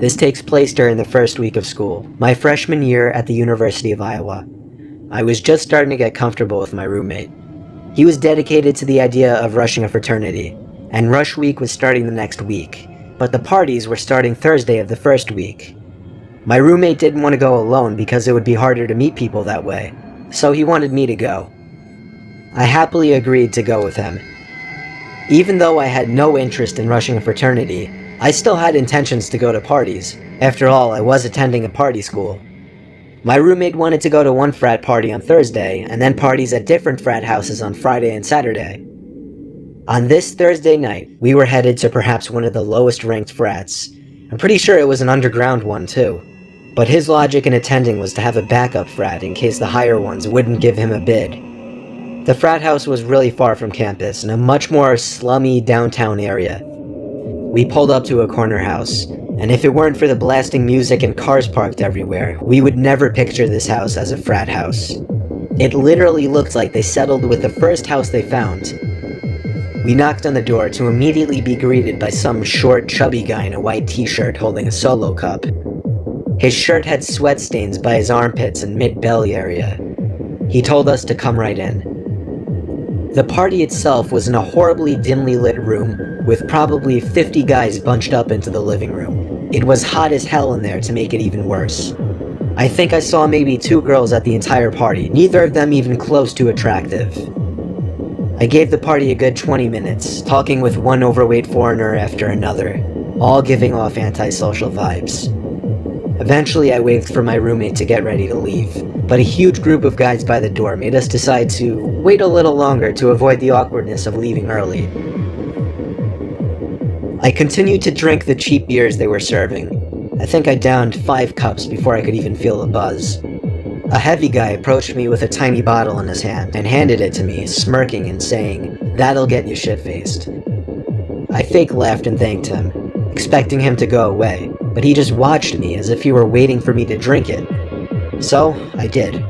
This takes place during the first week of school, my freshman year at the University of Iowa. I was just starting to get comfortable with my roommate. He was dedicated to the idea of rushing a fraternity, and rush week was starting the next week, but the parties were starting Thursday of the first week. My roommate didn't want to go alone because it would be harder to meet people that way, so he wanted me to go. I happily agreed to go with him. Even though I had no interest in rushing a fraternity, I still had intentions to go to parties. After all, I was attending a party school. My roommate wanted to go to one frat party on Thursday, and then parties at different frat houses on Friday and Saturday. On this Thursday night, we were headed to perhaps one of the lowest ranked frats. I'm pretty sure it was an underground one too. But his logic in attending was to have a backup frat in case the higher ones wouldn't give him a bid. The frat house was really far from campus, in a much more slummy downtown area. We pulled up to a corner house, and if it weren't for the blasting music and cars parked everywhere, we would never picture this house as a frat house. It literally looked like they settled with the first house they found. We knocked on the door to immediately be greeted by some short, chubby guy in a white t-shirt holding a Solo cup. His shirt had sweat stains by his armpits and mid-belly area. He told us to come right in. The party itself was in a horribly dimly lit room, with probably 50 guys bunched up into the living room. It was hot as hell in there to make it even worse. I think I saw maybe 2 girls at the entire party, neither of them even close to attractive. I gave the party a good 20 minutes, talking with one overweight foreigner after another, all giving off antisocial vibes. Eventually I waved for my roommate to get ready to leave, but a huge group of guys by the door made us decide to wait a little longer to avoid the awkwardness of leaving early. I continued to drink the cheap beers they were serving. I think I downed 5 cups before I could even feel a buzz. A heavy guy approached me with a tiny bottle in his hand and handed it to me, smirking and saying, "That'll get you shit-faced." I fake laughed and thanked him, expecting him to go away, but he just watched me as if he were waiting for me to drink it. So, I did.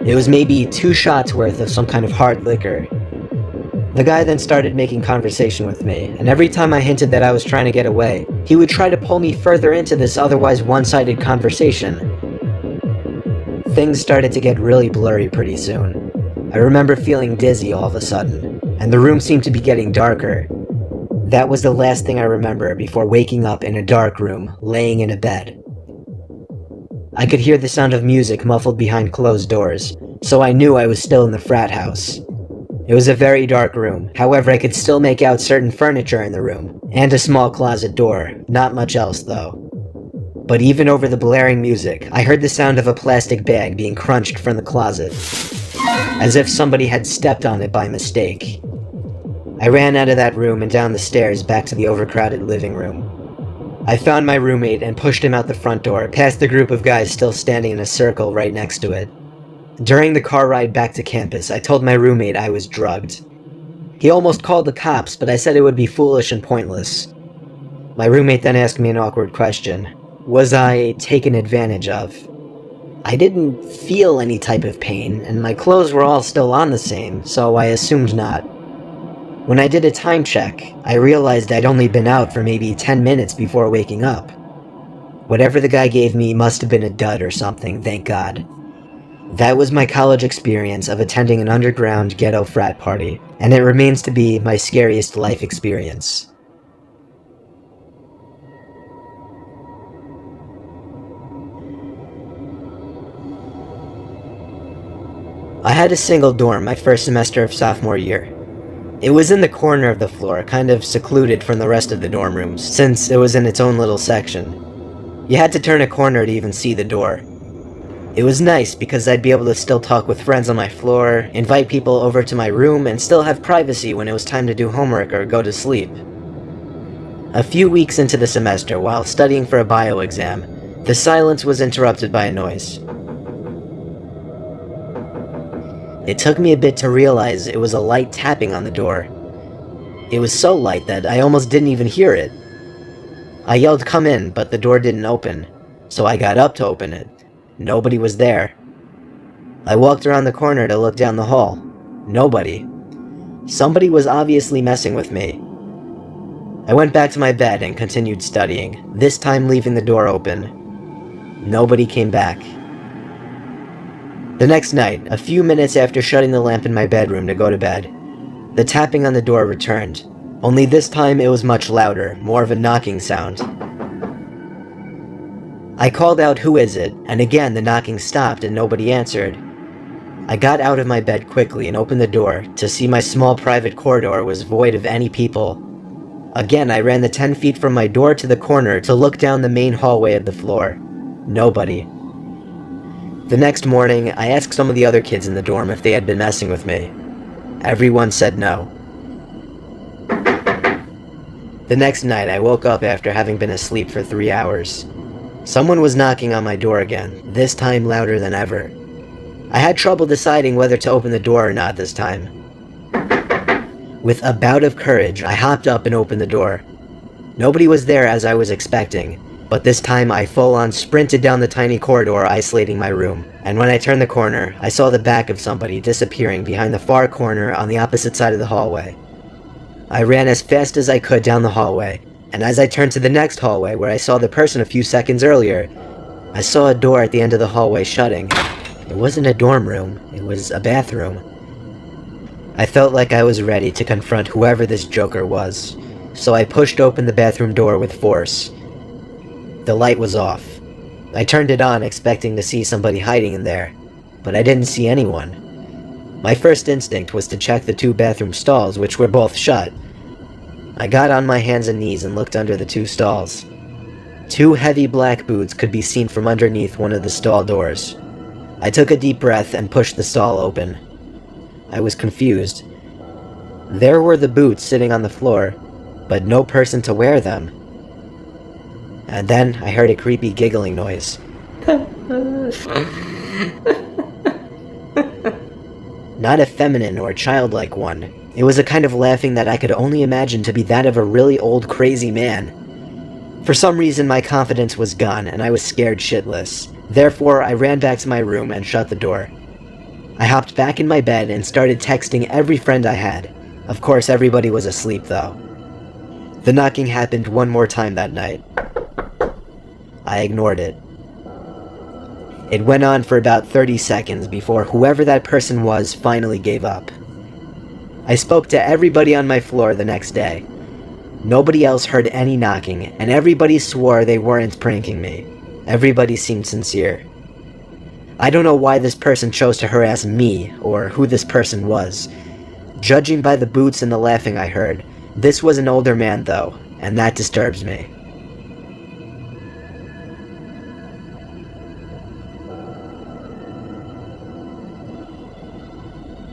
It was maybe 2 shots worth of some kind of hard liquor. The guy then started making conversation with me, and every time I hinted that I was trying to get away, he would try to pull me further into this otherwise one-sided conversation. Things started to get really blurry pretty soon. I remember feeling dizzy all of a sudden, and the room seemed to be getting darker. That was the last thing I remember before waking up in a dark room, laying in a bed. I could hear the sound of music muffled behind closed doors, so I knew I was still in the frat house. It was a very dark room, however I could still make out certain furniture in the room, and a small closet door, not much else though. But even over the blaring music, I heard the sound of a plastic bag being crunched from the closet, as if somebody had stepped on it by mistake. I ran out of that room and down the stairs back to the overcrowded living room. I found my roommate and pushed him out the front door, past the group of guys still standing in a circle right next to it. During the car ride back to campus, I told my roommate I was drugged. He almost called the cops, but I said it would be foolish and pointless. My roommate then asked me an awkward question. Was I taken advantage of? I didn't feel any type of pain, and my clothes were all still on the same, so I assumed not. When I did a time check, I realized I'd only been out for maybe 10 minutes before waking up. Whatever the guy gave me must have been a dud or something, thank God. That was my college experience of attending an underground ghetto frat party, and it remains to be my scariest life experience. I had a single dorm my first semester of sophomore year. It was in the corner of the floor, kind of secluded from the rest of the dorm rooms, since it was in its own little section. You had to turn a corner to even see the door. It was nice because I'd be able to still talk with friends on my floor, invite people over to my room, and still have privacy when it was time to do homework or go to sleep. A few weeks into the semester, while studying for a bio exam, the silence was interrupted by a noise. It took me a bit to realize it was a light tapping on the door. It was so light that I almost didn't even hear it. I yelled, "Come in," but the door didn't open, so I got up to open it. Nobody was there. I walked around the corner to look down the hall. Nobody. Somebody was obviously messing with me. I went back to my bed and continued studying, this time leaving the door open. Nobody came back. The next night, a few minutes after shutting the lamp in my bedroom to go to bed, the tapping on the door returned, only this time it was much louder, more of a knocking sound. I called out, "Who is it?" and again the knocking stopped and nobody answered. I got out of my bed quickly and opened the door to see my small private corridor was void of any people. Again, I ran the 10 feet from my door to the corner to look down the main hallway of the floor. Nobody. The next morning, I asked some of the other kids in the dorm if they had been messing with me. Everyone said no. The next night, I woke up after having been asleep for 3 hours. Someone was knocking on my door again, this time louder than ever. I had trouble deciding whether to open the door or not this time. With a bout of courage, I hopped up and opened the door. Nobody was there as I was expecting, but this time I full-on sprinted down the tiny corridor isolating my room, and when I turned the corner, I saw the back of somebody disappearing behind the far corner on the opposite side of the hallway. I ran as fast as I could down the hallway, and as I turned to the next hallway where I saw the person a few seconds earlier, I saw a door at the end of the hallway shutting. It wasn't a dorm room, it was a bathroom. I felt like I was ready to confront whoever this joker was, so I pushed open the bathroom door with force. The light was off. I turned it on expecting to see somebody hiding in there, but I didn't see anyone. My first instinct was to check the 2 bathroom stalls, which were both shut. I got on my hands and knees and looked under the 2 stalls. 2 heavy black boots could be seen from underneath one of the stall doors. I took a deep breath and pushed the stall open. I was confused. There were the boots sitting on the floor, but no person to wear them. And then I heard a creepy giggling noise. Not a feminine or childlike one. It was a kind of laughing that I could only imagine to be that of a really old crazy man. For some reason my confidence was gone and I was scared shitless. Therefore, I ran back to my room and shut the door. I hopped back in my bed and started texting every friend I had. Of course, everybody was asleep though. The knocking happened one more time that night. I ignored it. It went on for about 30 seconds before whoever that person was finally gave up. I spoke to everybody on my floor the next day. Nobody else heard any knocking, and everybody swore they weren't pranking me. Everybody seemed sincere. I don't know why this person chose to harass me, or who this person was. Judging by the boots and the laughing I heard, this was an older man though, and that disturbs me.